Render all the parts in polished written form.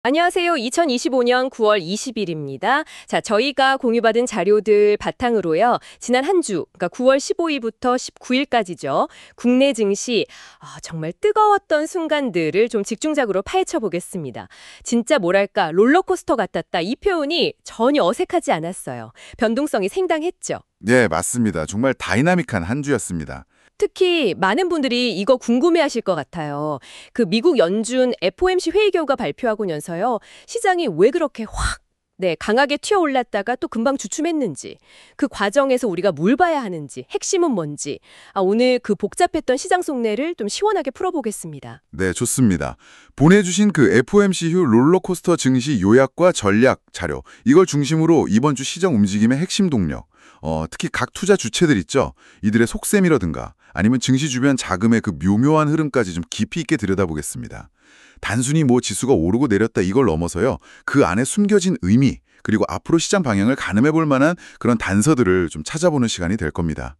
안녕하세요. 2025년 9월 20일입니다. 자, 저희가 공유받은 자료들 바탕으로요. 지난 한 주, 그러니까 9월 15일부터 19일까지죠. 국내 증시 정말 뜨거웠던 순간들을 좀 집중적으로 파헤쳐 보겠습니다. 진짜 뭐랄까 롤러코스터 같았다. 이 표현이 전혀 어색하지 않았어요. 변동성이 생당했죠. 네, 맞습니다. 정말 다이나믹한 한 주였습니다. 특히 많은 분들이 이거 궁금해하실 것 같아요. 그 미국 연준 FOMC 회의 결과 발표하고 나서요. 시장이 왜 그렇게 강하게 튀어올랐다가 또 금방 주춤했는지, 그 과정에서 우리가 뭘 봐야 하는지, 핵심은 뭔지, 오늘 그 복잡했던 시장 속내를 좀 시원하게 풀어보겠습니다. 네, 좋습니다. 보내주신 그 FOMC 후 롤러코스터 증시 요약과 전략 자료, 이걸 중심으로 이번 주 시장 움직임의 핵심 동력, 특히 각 투자 주체들 있죠. 이들의 속셈이라든가 아니면 증시 주변 자금의 그 묘묘한 흐름까지 좀 깊이 있게 들여다보겠습니다. 단순히 뭐 지수가 오르고 내렸다 이걸 넘어서요. 그 안에 숨겨진 의미, 그리고 앞으로 시장 방향을 가늠해 볼 만한 그런 단서들을 좀 찾아보는 시간이 될 겁니다.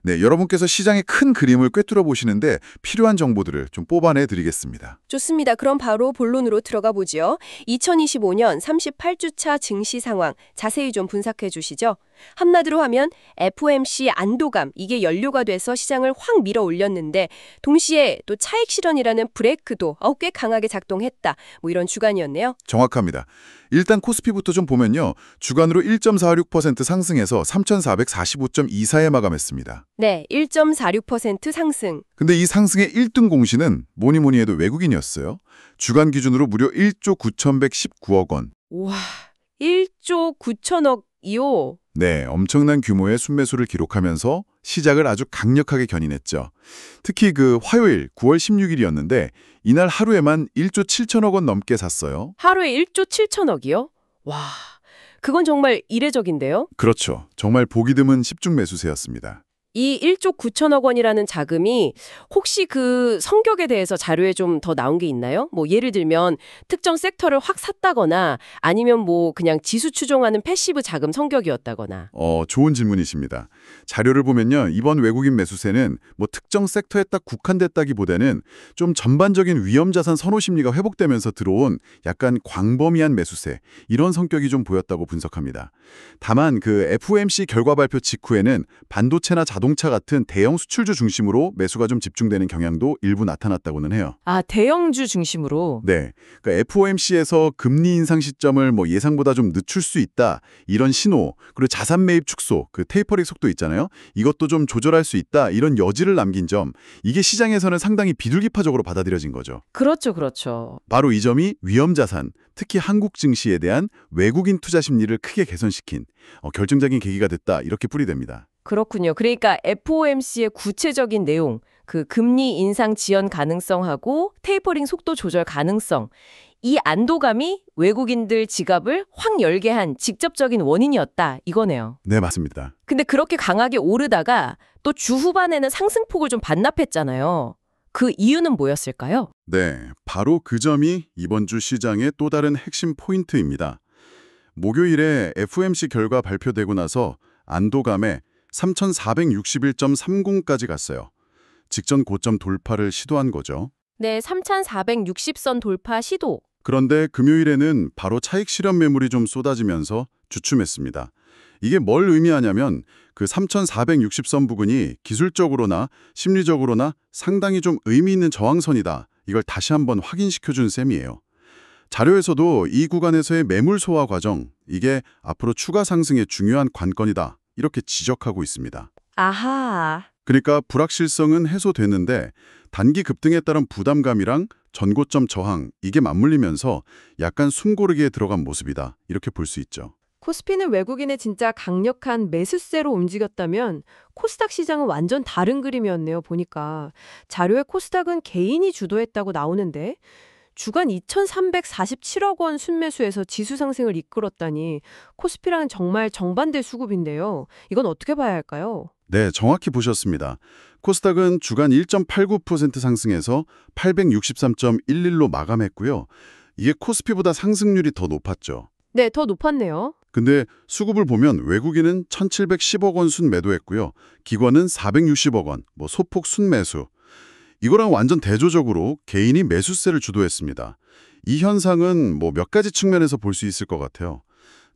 네, 여러분께서 시장의 큰 그림을 꿰뚫어 보시는데 필요한 정보들을 좀 뽑아내 드리겠습니다. 좋습니다. 그럼 바로 본론으로 들어가 보죠. 2025년 38주차 증시 상황 자세히 좀 분석해 주시죠. 한마디로 하면 FOMC 안도감, 이게 연료가 돼서 시장을 확 밀어 올렸는데 동시에 또 차익 실현이라는 브레이크도 꽤 강하게 작동했다. 뭐 이런 주간이었네요. 정확합니다. 일단 코스피부터 좀 보면요. 주간으로 1.46% 상승해서 3,445.24에 마감했습니다. 네, 1.46% 상승. 근데 이 상승의 1등 공신은 뭐니 해도 외국인이었어요. 주간 기준으로 무려 1조 9,119억 원. 우와, 1조 9천억이요? 네, 엄청난 규모의 순매수를 기록하면서 시작을 아주 강력하게 견인했죠. 특히 그 화요일 9월 16일이었는데 이날 하루에만 1조 7천억 원 넘게 샀어요. 하루에 1조 7천억이요? 와, 그건 정말 이례적인데요? 그렇죠. 정말 보기 드문 집중 매수세였습니다. 이 1조 9천억 원이라는 자금이 혹시 그 성격에 대해서 자료에 좀 더 나온 게 있나요? 뭐 예를 들면 특정 섹터를 확 샀다거나 아니면 뭐 그냥 지수 추종하는 패시브 자금 성격이었다거나. 좋은 질문이십니다. 자료를 보면요. 이번 외국인 매수세는 뭐 특정 섹터에 딱 국한됐다기보다는 좀 전반적인 위험자산 선호 심리가 회복되면서 들어온 약간 광범위한 매수세, 이런 성격이 좀 보였다고 분석합니다. 다만 그 FOMC 결과 발표 직후에는 반도체나 자동차 같은 대형 수출주 중심으로 매수가 좀 집중되는 경향도 일부 나타났다고는 해요. 아, 대형주 중심으로? 네. 그러니까 FOMC에서 금리 인상 시점을 뭐 예상보다 좀 늦출 수 있다, 이런 신호, 그리고 자산 매입 축소, 그 테이퍼링 속도 있잖아요. 이것도 좀 조절할 수 있다, 이런 여지를 남긴 점, 이게 시장에서는 상당히 비둘기파적으로 받아들여진 거죠. 그렇죠, 그렇죠. 바로 이 점이 위험자산, 특히 한국 증시에 대한 외국인 투자 심리를 크게 개선시킨 결정적인 계기가 됐다, 이렇게 풀이됩니다. 그렇군요. 그러니까 FOMC의 구체적인 내용, 그 금리 인상 지연 가능성하고 테이퍼링 속도 조절 가능성, 이 안도감이 외국인들 지갑을 확 열게 한 직접적인 원인이었다, 이거네요. 네, 맞습니다. 근데 그렇게 강하게 오르다가 또 주 후반에는 상승폭을 좀 반납했잖아요. 그 이유는 뭐였을까요? 네, 바로 그 점이 이번 주 시장의 또 다른 핵심 포인트입니다. 목요일에 FOMC 결과 발표되고 나서 안도감에 3,461.30까지 갔어요. 직전 고점 돌파를 시도한 거죠. 네, 3,460선 돌파 시도. 그런데 금요일에는 바로 차익 실현 매물이 좀 쏟아지면서 주춤했습니다. 이게 뭘 의미하냐면 그 3,460선 부근이 기술적으로나 심리적으로나 상당히 좀 의미 있는 저항선이다, 이걸 다시 한번 확인시켜준 셈이에요. 자료에서도 이 구간에서의 매물 소화 과정, 이게 앞으로 추가 상승의 중요한 관건이다, 이렇게 지적하고 있습니다. 아하. 그러니까 불확실성은 해소됐는데 단기 급등에 따른 부담감이랑 전고점 저항, 이게 맞물리면서 약간 숨고르기에 들어간 모습이다, 이렇게 볼 수 있죠. 코스피는 외국인의 진짜 강력한 매수세로 움직였다면 코스닥 시장은 완전 다른 그림이었네요, 보니까. 자료에 코스닥은 개인이 주도했다고 나오는데 주간 2,347억 원 순매수에서 지수 상승을 이끌었다니 코스피랑은 정말 정반대 수급인데요. 이건 어떻게 봐야 할까요? 네, 정확히 보셨습니다. 코스닥은 주간 1.89% 상승해서 863.11로 마감했고요. 이게 코스피보다 상승률이 더 높았죠. 네, 더 높았네요. 근데 수급을 보면 외국인은 1,710억 원 순매도했고요. 기관은 460억 원, 소폭 순매수. 이거랑 완전 대조적으로 개인이 매수세를 주도했습니다. 이 현상은 뭐 몇 가지 측면에서 볼 수 있을 것 같아요.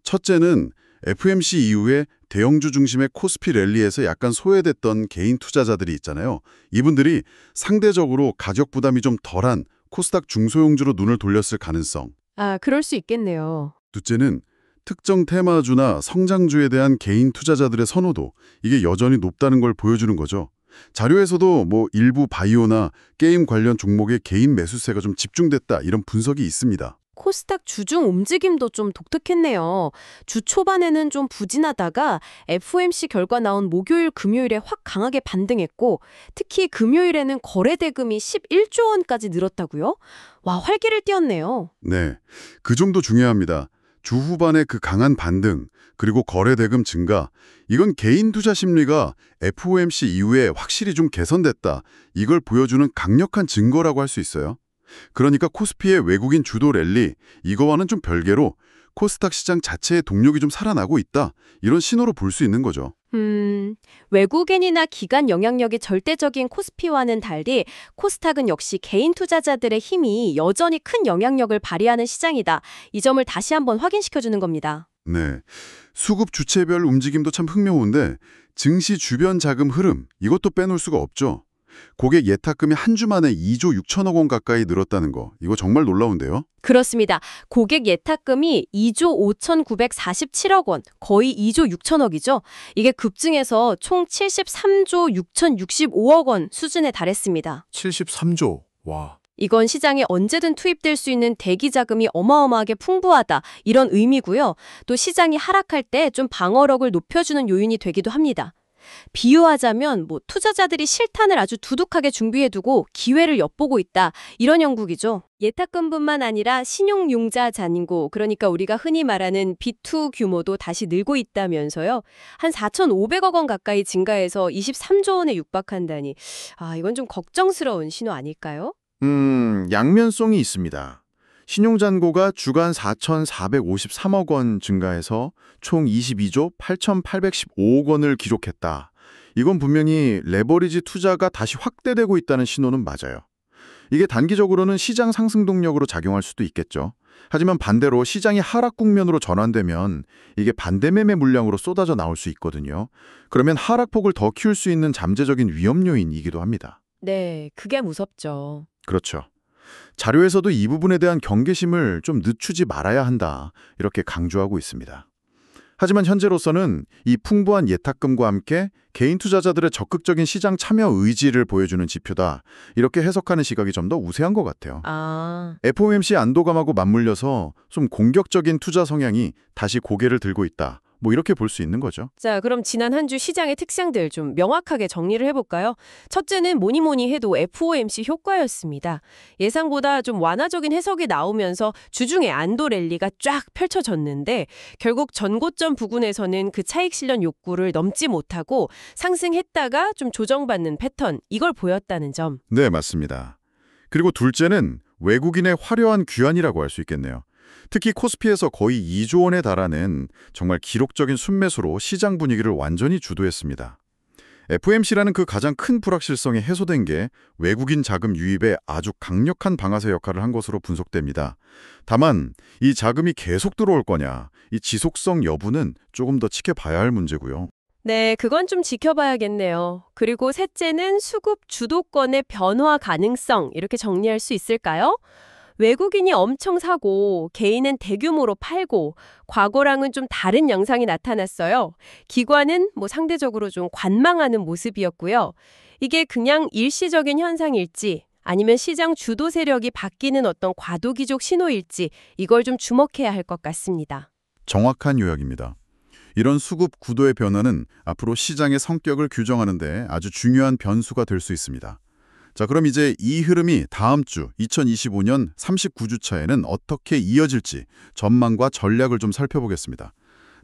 첫째는 FOMC 이후에 대형주 중심의 코스피 랠리에서 약간 소외됐던 개인 투자자들이 있잖아요. 이분들이 상대적으로 가격 부담이 좀 덜한 코스닥 중소형주로 눈을 돌렸을 가능성. 아, 그럴 수 있겠네요. 둘째는 특정 테마주나 성장주에 대한 개인 투자자들의 선호도, 이게 여전히 높다는 걸 보여주는 거죠. 자료에서도 뭐 일부 바이오나 게임 관련 종목의 개인 매수세가 좀 집중됐다, 이런 분석이 있습니다. 코스닥 주중 움직임도 좀 독특했네요. 주 초반에는 좀 부진하다가 FOMC 결과 나온 목요일, 금요일에 확 강하게 반등했고 특히 금요일에는 거래 대금이 11조 원까지 늘었다고요? 와, 활기를 띄었네요. 네, 그 점도 중요합니다. 주 후반의 그 강한 반등, 그리고 거래 대금 증가, 이건 개인 투자 심리가 FOMC 이후에 확실히 좀 개선됐다, 이걸 보여주는 강력한 증거라고 할 수 있어요. 그러니까 코스피의 외국인 주도 랠리, 이거와는 좀 별개로 코스닥 시장 자체의 동력이 좀 살아나고 있다, 이런 신호로 볼 수 있는 거죠. 외국인이나 기관 영향력이 절대적인 코스피와는 달리 코스닥은 역시 개인 투자자들의 힘이 여전히 큰 영향력을 발휘하는 시장이다. 이 점을 다시 한번 확인시켜주는 겁니다. 네, 수급 주체별 움직임도 참 흥미로운데 증시 주변 자금 흐름, 이것도 빼놓을 수가 없죠. 고객 예탁금이 한 주 만에 2조 6천억 원 가까이 늘었다는 거, 이거 정말 놀라운데요? 그렇습니다. 고객 예탁금이 2조 5,947억 원, 거의 2조 6천억이죠. 이게 급증해서 총 73조 6,065억 원 수준에 달했습니다. 73조. 와. 이건 시장에 언제든 투입될 수 있는 대기 자금이 어마어마하게 풍부하다, 이런 의미고요. 또 시장이 하락할 때 좀 방어력을 높여주는 요인이 되기도 합니다. 비유하자면 투자자들이 실탄을 아주 두둑하게 준비해두고 기회를 엿보고 있다, 이런 형국이죠. 예탁금뿐만 아니라 신용융자 잔고, 그러니까 우리가 흔히 말하는 B2 규모도 다시 늘고 있다면서요. 한 4,500억 원 가까이 증가해서 23조 원에 육박한다니, 이건 좀 걱정스러운 신호 아닐까요? 양면성이 있습니다. 신용잔고가 주간 4,453억 원 증가해서 총 22조 8,815억 원을 기록했다. 이건 분명히 레버리지 투자가 다시 확대되고 있다는 신호는 맞아요. 이게 단기적으로는 시장 상승 동력으로 작용할 수도 있겠죠. 하지만 반대로 시장이 하락 국면으로 전환되면 이게 반대매매 물량으로 쏟아져 나올 수 있거든요. 그러면 하락폭을 더 키울 수 있는 잠재적인 위험 요인이기도 합니다. 네, 그게 무섭죠. 그렇죠. 자료에서도 이 부분에 대한 경계심을 좀 늦추지 말아야 한다, 이렇게 강조하고 있습니다. 하지만 현재로서는 이 풍부한 예탁금과 함께 개인 투자자들의 적극적인 시장 참여 의지를 보여주는 지표다, 이렇게 해석하는 시각이 좀 더 우세한 것 같아요. FOMC 안도감하고 맞물려서 좀 공격적인 투자 성향이 다시 고개를 들고 있다, 이렇게 볼 수 있는 거죠. 자, 그럼 지난 한 주 시장의 특성들 좀 명확하게 정리를 해볼까요? 첫째는 뭐니 해도 FOMC 효과였습니다. 예상보다 좀 완화적인 해석이 나오면서 주중에 안도 랠리가 쫙 펼쳐졌는데 결국 전고점 부근에서는 그 차익 실현 욕구를 넘지 못하고 상승했다가 좀 조정받는 패턴, 이걸 보였다는 점. 네, 맞습니다. 그리고 둘째는 외국인의 화려한 귀환이라고 할 수 있겠네요. 특히 코스피에서 거의 2조 원에 달하는 정말 기록적인 순매수로 시장 분위기를 완전히 주도했습니다. FOMC라는 그 가장 큰 불확실성이 해소된 게 외국인 자금 유입에 아주 강력한 방아쇠 역할을 한 것으로 분석됩니다. 다만 이 자금이 계속 들어올 거냐, 이 지속성 여부는 조금 더 지켜봐야 할 문제고요. 네, 그건 좀 지켜봐야겠네요. 그리고 셋째는 수급 주도권의 변화 가능성, 이렇게 정리할 수 있을까요? 외국인이 엄청 사고 개인은 대규모로 팔고 과거랑은 좀 다른 양상이 나타났어요. 기관은 상대적으로 좀 관망하는 모습이었고요. 이게 그냥 일시적인 현상일지 아니면 시장 주도 세력이 바뀌는 어떤 과도기적 신호일지, 이걸 좀 주목해야 할 것 같습니다. 정확한 요약입니다. 이런 수급 구도의 변화는 앞으로 시장의 성격을 규정하는 데 아주 중요한 변수가 될 수 있습니다. 자, 그럼 이제 이 흐름이 다음 주 2025년 39주차에는 어떻게 이어질지 전망과 전략을 좀 살펴보겠습니다.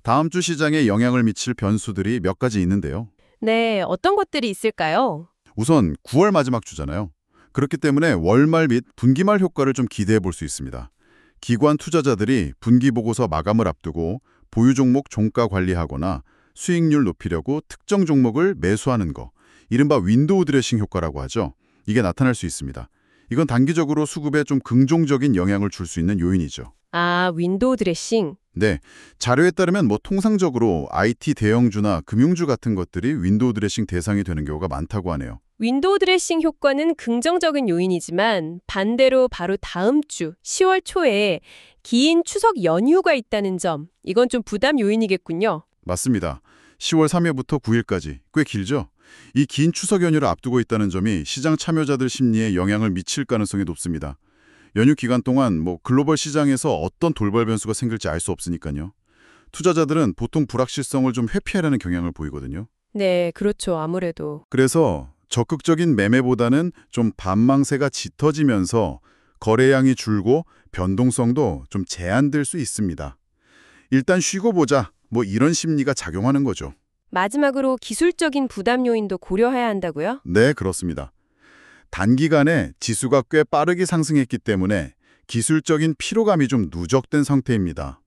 다음 주 시장에 영향을 미칠 변수들이 몇 가지 있는데요. 네, 어떤 것들이 있을까요? 우선 9월 마지막 주잖아요. 그렇기 때문에 월말 및 분기말 효과를 좀 기대해 볼 수 있습니다. 기관 투자자들이 분기 보고서 마감을 앞두고 보유 종목 종가 관리하거나 수익률 높이려고 특정 종목을 매수하는 거, 이른바 윈도우 드레싱 효과라고 하죠. 이게 나타날 수 있습니다. 이건 단기적으로 수급에 좀 긍정적인 영향을 줄 수 있는 요인이죠. 아, 윈도우 드레싱. 네, 자료에 따르면 뭐 통상적으로 IT 대형주나 금융주 같은 것들이 윈도우 드레싱 대상이 되는 경우가 많다고 하네요. 윈도우 드레싱 효과는 긍정적인 요인이지만 반대로 바로 다음 주 10월 초에 긴 추석 연휴가 있다는 점, 이건 좀 부담 요인이겠군요. 맞습니다. 10월 3일부터 9일까지 꽤 길죠? 이 긴 추석 연휴를 앞두고 있다는 점이 시장 참여자들 심리에 영향을 미칠 가능성이 높습니다. 연휴 기간 동안 뭐 글로벌 시장에서 어떤 돌발 변수가 생길지 알 수 없으니까요. 투자자들은 보통 불확실성을 좀 회피하려는 경향을 보이거든요. 네, 그렇죠. 아무래도. 그래서 적극적인 매매보다는 좀 반망세가 짙어지면서 거래량이 줄고 변동성도 좀 제한될 수 있습니다. 일단 쉬고 보자, 뭐 이런 심리가 작용하는 거죠. 마지막으로 기술적인 부담 요인도 고려해야 한다고요? 네, 그렇습니다. 단기간에 지수가 꽤 빠르게 상승했기 때문에 기술적인 피로감이 좀 누적된 상태입니다.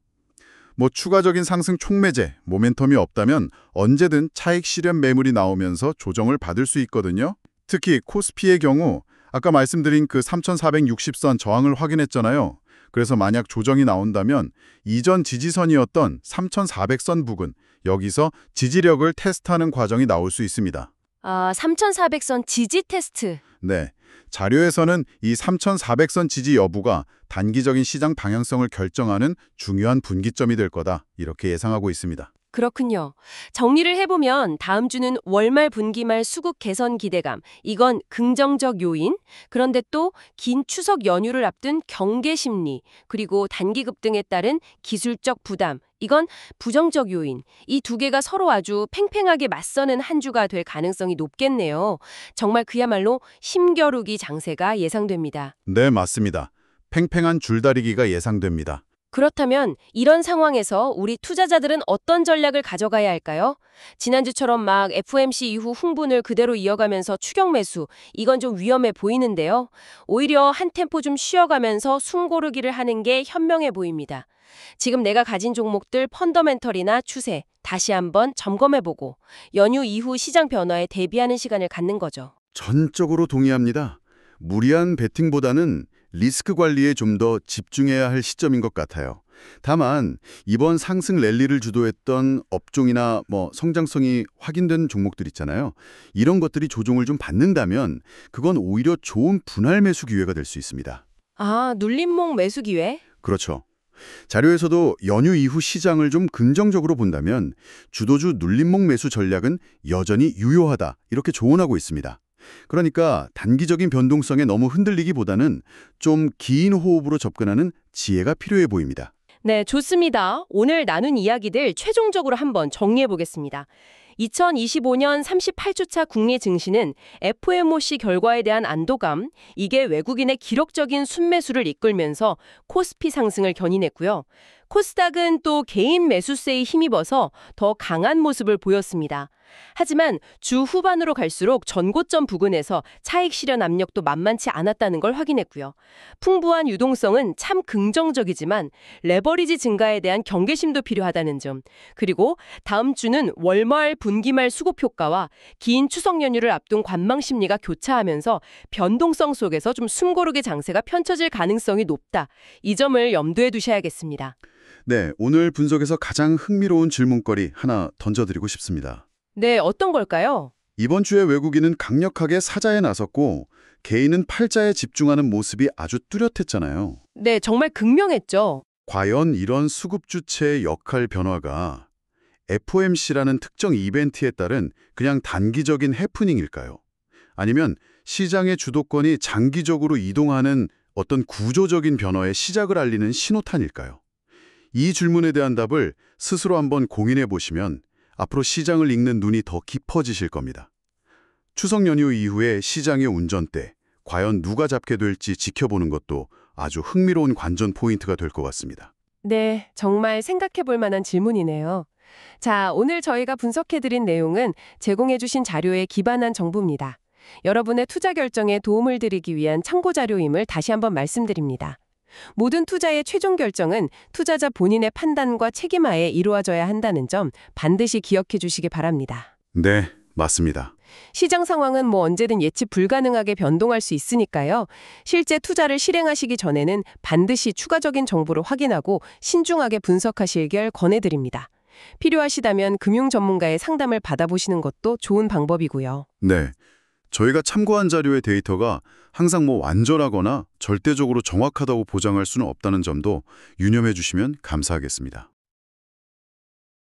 뭐 추가적인 상승 촉매제, 모멘텀이 없다면 언제든 차익 실현 매물이 나오면서 조정을 받을 수 있거든요. 특히 코스피의 경우 아까 말씀드린 그 3,460선 저항을 확인했잖아요. 그래서 만약 조정이 나온다면 이전 지지선이었던 3,400선 부근, 여기서 지지력을 테스트하는 과정이 나올 수 있습니다. 아, 3,400선 지지 테스트. 네, 자료에서는 이 3,400선 지지 여부가 단기적인 시장 방향성을 결정하는 중요한 분기점이 될 거다, 이렇게 예상하고 있습니다. 그렇군요. 정리를 해보면 다음 주는 월말 분기말 수급 개선 기대감. 이건 긍정적 요인. 그런데 또 긴 추석 연휴를 앞둔 경계 심리, 그리고 단기 급등에 따른 기술적 부담. 이건 부정적 요인. 이 두 개가 서로 아주 팽팽하게 맞서는 한 주가 될 가능성이 높겠네요. 정말 그야말로 힘겨루기 장세가 예상됩니다. 네, 맞습니다. 팽팽한 줄다리기가 예상됩니다. 그렇다면 이런 상황에서 우리 투자자들은 어떤 전략을 가져가야 할까요? 지난주처럼 막 FOMC 이후 흥분을 그대로 이어가면서 추격 매수, 이건 좀 위험해 보이는데요. 오히려 한 템포 좀 쉬어가면서 숨 고르기를 하는 게 현명해 보입니다. 지금 내가 가진 종목들 펀더멘털이나 추세 다시 한번 점검해보고 연휴 이후 시장 변화에 대비하는 시간을 갖는 거죠. 전적으로 동의합니다. 무리한 베팅보다는 리스크 관리에 좀 더 집중해야 할 시점인 것 같아요. 다만 이번 상승 랠리를 주도했던 업종이나 성장성이 확인된 종목들 있잖아요. 이런 것들이 조정을 좀 받는다면 그건 오히려 좋은 분할 매수 기회가 될 수 있습니다. 아, 눌림목 매수 기회? 그렇죠. 자료에서도 연휴 이후 시장을 좀 긍정적으로 본다면 주도주 눌림목 매수 전략은 여전히 유효하다, 이렇게 조언하고 있습니다. 그러니까 단기적인 변동성에 너무 흔들리기보다는 좀 긴 호흡으로 접근하는 지혜가 필요해 보입니다. 네, 좋습니다. 오늘 나눈 이야기들 최종적으로 한번 정리해 보겠습니다. 2025년 38주차 국내 증시는 FOMC 결과에 대한 안도감, 이게 외국인의 기록적인 순매수를 이끌면서 코스피 상승을 견인했고요. 코스닥은 또 개인 매수세에 힘입어서 더 강한 모습을 보였습니다. 하지만 주 후반으로 갈수록 전고점 부근에서 차익 실현 압력도 만만치 않았다는 걸 확인했고요. 풍부한 유동성은 참 긍정적이지만 레버리지 증가에 대한 경계심도 필요하다는 점, 그리고 다음 주는 월말 분기말 수급 효과와 긴 추석 연휴를 앞둔 관망 심리가 교차하면서 변동성 속에서 좀 숨고르기 장세가 펼쳐질 가능성이 높다. 이 점을 염두에 두셔야겠습니다. 네, 오늘 분석에서 가장 흥미로운 질문거리 하나 던져드리고 싶습니다. 네, 어떤 걸까요? 이번 주에 외국인은 강력하게 사자에 나섰고 개인은 팔자에 집중하는 모습이 아주 뚜렷했잖아요. 네, 정말 극명했죠. 과연 이런 수급 주체의 역할 변화가 FOMC라는 특정 이벤트에 따른 그냥 단기적인 해프닝일까요? 아니면 시장의 주도권이 장기적으로 이동하는 어떤 구조적인 변화의 시작을 알리는 신호탄일까요? 이 질문에 대한 답을 스스로 한번 공인해 보시면 앞으로 시장을 읽는 눈이 더 깊어지실 겁니다. 추석 연휴 이후에 시장의 운전대, 과연 누가 잡게 될지 지켜보는 것도 아주 흥미로운 관전 포인트가 될 것 같습니다. 네, 정말 생각해 볼 만한 질문이네요. 자, 오늘 저희가 분석해드린 내용은 제공해주신 자료에 기반한 정보입니다. 여러분의 투자 결정에 도움을 드리기 위한 참고 자료임을 다시 한번 말씀드립니다. 모든 투자의 최종 결정은 투자자 본인의 판단과 책임하에 이루어져야 한다는 점 반드시 기억해 주시기 바랍니다. 네, 맞습니다. 시장 상황은 뭐 언제든 예측 불가능하게 변동할 수 있으니까요. 실제 투자를 실행하시기 전에는 반드시 추가적인 정보를 확인하고 신중하게 분석하시길 권해드립니다. 필요하시다면 금융 전문가의 상담을 받아보시는 것도 좋은 방법이고요. 네. 저희가 참고한 자료의 데이터가 항상 완전하거나 절대적으로 정확하다고 보장할 수는 없다는 점도 유념해 주시면 감사하겠습니다.